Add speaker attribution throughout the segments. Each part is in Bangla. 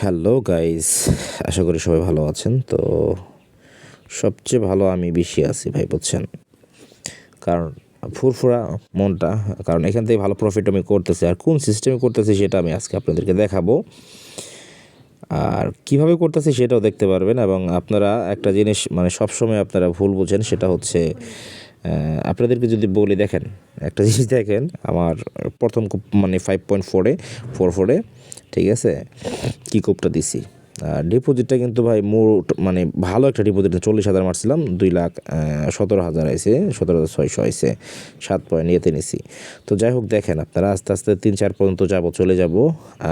Speaker 1: হ্যালো গাইস, আশা করি সবাই ভালো আছেন। তো সবচেয়ে ভালো আমি বেশি আছি ভাই, বুঝছেন? কারণ ফুরফুরা মনটা, কারণ এখান থেকে ভালো প্রফিট আমি করতেছি। আর কোন সিস্টেমে করতেছি সেটা আমি আজকে আপনাদেরকে দেখাবো, আর কিভাবে করতেছি সেটাও দেখতে পারবেন। এবং আপনারা একটা জিনিস মানে সবসময় আপনারা ভুল বুঝেন, সেটা হচ্ছে আপনাদেরকে যদি বলি, দেখেন একটা জিনিস দেখেন, আমার প্রথম কূপ মানে 5.4-এ ঠিক আছে কি কূপটা দিছি। ডিপোজিটটা কিন্তু ভাই মোট মানে ভালো একটা ডিপোজিট, 40,000 মারছিলাম, 2,17,000 আইছে, 17,600 আইছে, 7 পয়েন্ট ইয়েতে নিছি। তো যাই হোক, দেখেন আপনারা আস্তে আস্তে 3-4 পর্যন্ত চলে যাব।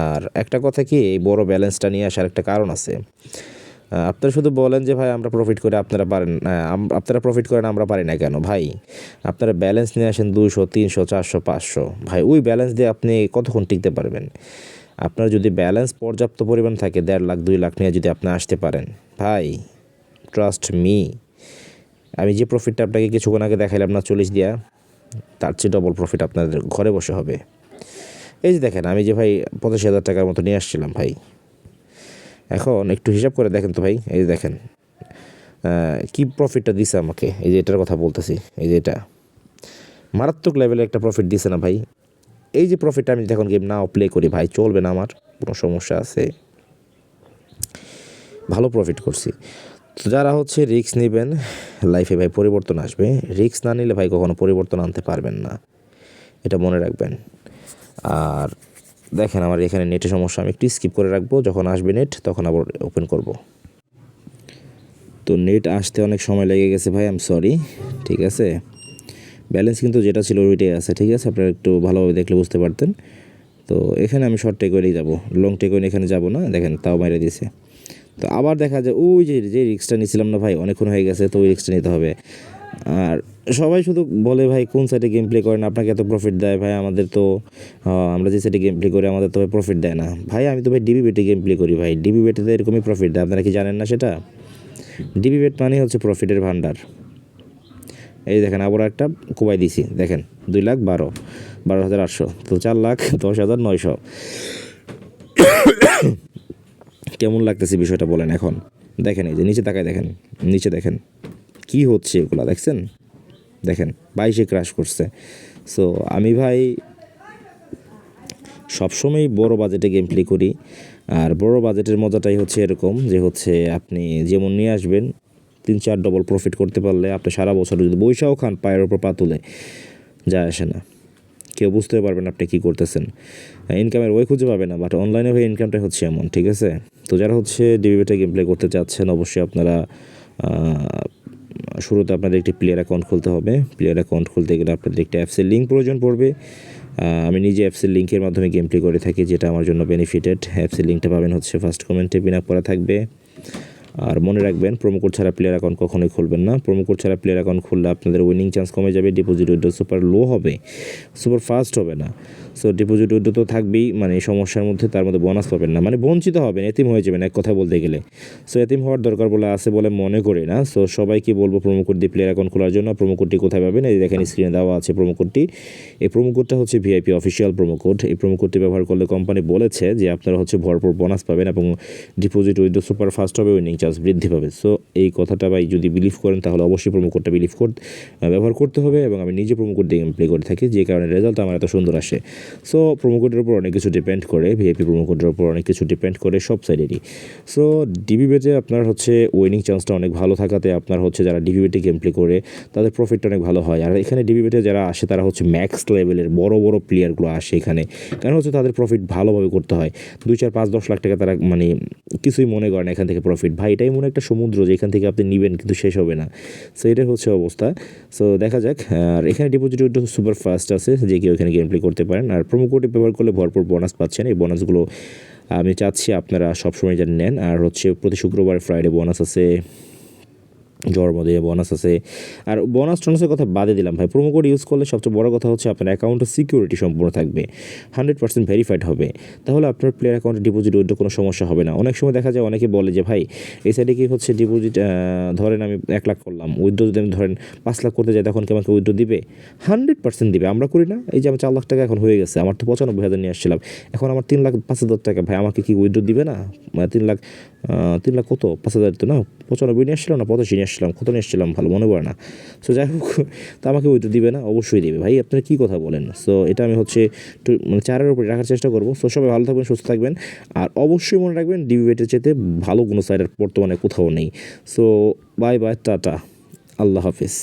Speaker 1: আর একটা কথা কি, এই বড় ব্যালেন্সটা নিয়ে আসার একটা কারণ আছে। আপনারা শুধু বলেন যে ভাই আমরা প্রফিট করে আপনারা পারেন, আপনারা প্রফিট করেন আমরা পারি না কেন ভাই? আপনারা ব্যালেন্স নিয়ে আসেন 200, 300, 400, 500, ভাই ওই ব্যালেন্স দিয়ে আপনি কতক্ষণ টিকতে পারবেন? আপনার যদি ব্যালেন্স পর্যাপ্ত পরিমাণ থাকে, 1.5 লাখ 2 লাখ নিয়ে যদি আপনি আসতে পারেন, ভাই ট্রাস্ট মি, আমি যে প্রফিটটা আপনাকে কিছুক্ষণ আগে দেখাইলাম না 40 দিয়া, তার চেয়ে ডবল প্রফিট আপনাদের ঘরে বসে হবে। এই যে দেখেন, আমি যে ভাই 85,000 টাকার মতো নিয়ে আসছিলাম ভাই, এখন একটু হিসাব করে দেখেন তো ভাই। এই যে দেখেন কি প্রফিটটা দিছে আমাকে, এই যে এটার কথা বলতেছি, এই যে এটা মারাত্মক লেভেলে একটা প্রফিট দিছে না ভাই? এই যে প্রফিটটা আমি এখন গেম নাও প্লে করি ভাই, চলবে না? আমার কোনো সমস্যা আছে? ভালো প্রফিট করছি। তো যারা হচ্ছে রিস্ক নেবেন লাইফে ভাই, পরিবর্তন আসবে। রিস্ক না নিলে ভাই কখনো পরিবর্তন আনতে পারবেন না, এটা মনে রাখবেন। আর দেখেন আমার এখানে নেটের সমস্যা, আমি একটু স্কিপ করে রাখবো, যখন আসবে নেট তখন আবার ওপেন করব। তো নেট আসতে অনেক সময় লেগে গেছে ভাই, সরি। ঠিক আছে, ব্যালেন্স কিন্তু যেটা ছিল ওইটাই আছে, ঠিক আছে? আপনারা একটু ভালোভাবে দেখলে বুঝতে পারতেন। তো এখানে আমি শর্ট টেকওয়েই যাব, লং টেকওয়ে এখানে যাব না, দেখেন তাও মেরে দিয়েছে। তো আবার দেখা যায় ওই যে রিস্কটা নিয়েছিলাম না ভাই, অনেকক্ষণ হয়ে গেছে, তো ওই রিস্কটা নিতে হবে। আর সবাই শুধু বলে ভাই কোন সাইডে গেম প্লে করেন, আপনাকে এত প্রফিট দেয় ভাই, আমাদের তো আমরা যে সাইডে গেম প্লে করি আমাদের তো ভাই প্রফিট দেয় না। ভাই আমি তো ভাই ডিবি বেটে গেম প্লে করি ভাই, ডিবি বেটেতে এরকমই প্রফিট দেয়, আপনারা কি জানেন না সেটা? ডিবি বেট মানে হচ্ছে প্রফিটের ভান্ডার। এই দেখেন আবার একটা কোবাই দিছি, দেখেন 2,12,800, তো 4,10,900। কেমন লাগতেছে বিষয়টা বলেন এখন? দেখেন এই যে নিচে তাকায় দেখেন, নিচে দেখেন কি হচ্ছে, এগুলা দেখছেন? দেখেন 22-এ ক্রাশ করছে। সো আমি ভাই সবসময় বড় বাজেটে গেম প্লে করি। আর বড় বাজেটের মজাটাই হচ্ছে এরকম যে হচ্ছে আপনি যেমন নিয়ে আসবেন 3-4 ডবল প্রফিট করতে পারলে আপনি সারা বছর যদি বৈশাও খান পায়ের ওপর পা তুলে, যায় আসে না, কেউ বুঝতে পারবেন আপনি কী করতেছেন। ইনকামের ওয়ে খুঁজে পাবে না, বাট অনলাইনে হয়ে ইনকামটা হচ্ছে এমন, ঠিক আছে? তো যারা হচ্ছে ডিবিবিতে গেম প্লে করতে চাচ্ছেন, অবশ্যই আপনারা শুরুতে আপনাদের একটি প্লেয়ার অ্যাকাউন্ট খুলতে হবে। প্লেয়ার অ্যাকাউন্ট খুলতে গেলে আপনাদের একটা অ্যাপসের লিঙ্ক প্রয়োজন পড়বে। আমি নিজে অ্যাপসের লিঙ্কের মাধ্যমে গেম প্লে করে থাকি, যেটা আমার জন্য বেনিফিটেড। অ্যাপসের লিঙ্কটা পাবেন হচ্ছে ফার্স্ট কমেন্টে, পিন আপ করা থাকবে। আর মনে রাখবেন, প্রোমো কোড ছাড়া প্লেয়ার অ্যাকাউন্ট কখনোই খুলবেন না। প্রোমো কোড ছাড়া প্লেয়ার অ্যাকাউন্ট খুললে আপনাদের উইনিং চান্স কমে যাবে, ডিপোজিট উইথড্র সুপার লো হবে, সুপার ফাস্ট হবে না। সো ডিপোজিট উইথড্র তো থাকবেই, মানে সমস্যার মধ্যে, তার মধ্যে বোনাস পাবেন না, মানে বঞ্চিত হবেন, এতিম হয়ে যাবেন এক কথা বলতে গেলে। সো এতিম হওয়ার দরকার বলে আছে বলে মনে করি না। সো সবাইকে বলবো প্রোমো কোড দিয়ে প্লেয়ার অ্যাকাউন্ট খোলার জন্য। প্রোমো কোডটি কোথায় পাবেন? এই দেখেন স্ক্রিনে দেওয়া আছে প্রোমো কোডটি। এই প্রোমো কোডটা হচ্ছে ভিআইপি অফিসিয়াল প্রোমো কোড। এই প্রোমো কোডটি ব্যবহার করলে কোম্পানি বলেছে যে আপনারা হচ্ছে ভরপুর বোনাস পাবেন এবং ডিপোজিট উইথড্র সুপার ফাস্ট হবে, উইনিং চান্স বৃদ্ধি পাবে। সো এই কথাটা ভাই যদি বিলিভ করেন তাহলে অবশ্যই প্রোমো কোডটা ব্যবহার করতে হবে। এবং আমি নিজে প্রোমো কোড দিয়ে গেম প্লে করে থাকি, যে কারণে রেজাল্ট আমার এত সুন্দর আসে। সো প্রোমো কোডের উপর অনেক কিছু ডিপেন্ড করে, ভিআইপি প্রোমো কোডের উপর অনেক কিছু ডিপেন্ড করে সব সাইডেরই। সো ডিবি বেটে আপনার হচ্ছে উইনিং চান্সটা অনেক ভালো থাকাতে আপনার হচ্ছে যারা ডিবি বেটে গেম প্লে করে তাদের প্রফিটটা অনেক ভালো হয়। আর এখানে ডিবি বেটে যারা আসে তারা হচ্ছে ম্যাক্স লেভেলের বড় বড় প্লেয়ারগুলো আসে এখানে, কারণ হচ্ছে তাদের প্রফিট ভালোভাবে করতে হয়। 2, 4, 5, 10 লাখ টাকা তারা মানে কিছুই মনে করেন এখান থেকে প্রফিট। ভাই এটাই মনে একটা সমুদ্র যেখান থেকে আপনি নেবেন কিন্তু শেষ হবে না। সো এটাই হচ্ছে অবস্থা। সো দেখা যাক। আর এখানে ডিপোজিট উইথড্র সুপার ফাস্ট আছে, যে কেউ এখানে গেম প্লে করতে পারেন। আর প্রোমো কোডটি ব্যবহার করলে ভরপুর বোনাস পাচ্ছেন। এই বোনাসগুলো আমি চাচ্ছি আপনারা সবসময় যেন নেন। আর হচ্ছে প্রতি শুক্রবার ফ্রাইডে বোনাস আছে, জন্মদিনে বোনাস আছে। আর বোনাস টোনাসের কথা বাদে দিলাম ভাই, প্রোমো কোড ইউজ করলে সবচেয়ে বড় কথা হচ্ছে আপনার অ্যাকাউন্টের সিকিউরিটি সম্পূর্ণ থাকবে, 100% ভেরিফাইড হবে। তাহলে আপনার প্লেয়ার অ্যাকাউন্টে ডিপোজিট উইথড্র কোনো সমস্যা হবে না। অনেক সময় দেখা যায় অনেকে বলে যে ভাই এই সাইডে কি হচ্ছে ডিপোজিট, ধরেন আমি 1 লাখ করলাম, উইথড্র যদি আমি ধরেন 5 লাখ করতে যাই তখন কি আমাকে উইথড্র দিবে? 100% দিবে। আমরা করি না? এই যে আমার 4 লাখ টাকা এখন হয়ে গেছে, আমার তো 95,000 নিয়ে আসছিলাম, এখন আমার 3,05,000 টাকা, ভাই আমাকে কি উইথড্র দিবে না? 3 লাখ কত, 5,000 তো না, 95 নিয়ে আসছিলাম না 85 নিয়ে আসছিলাম, কত নিয়ে আসছিলাম ভালো মনে পড়ে না। সো যাই হোক, তো আমাকে উইথড্র দিবে না? অবশ্যই দিবে ভাই, আপনারা কী কথা বলেন। সো এটা আমি হচ্ছে একটু মানে 4-এর উপরে রাখার চেষ্টা করবো। সো সবাই ভালো থাকবেন, সুস্থ থাকবেন, আর অবশ্যই মনে রাখবেন ডিবিবেটের চেয়ে ভালো কোনো সাইড বর্তমানে কোথাও নেই। সো বাই বাই, টাটা, আল্লাহ হাফিজ।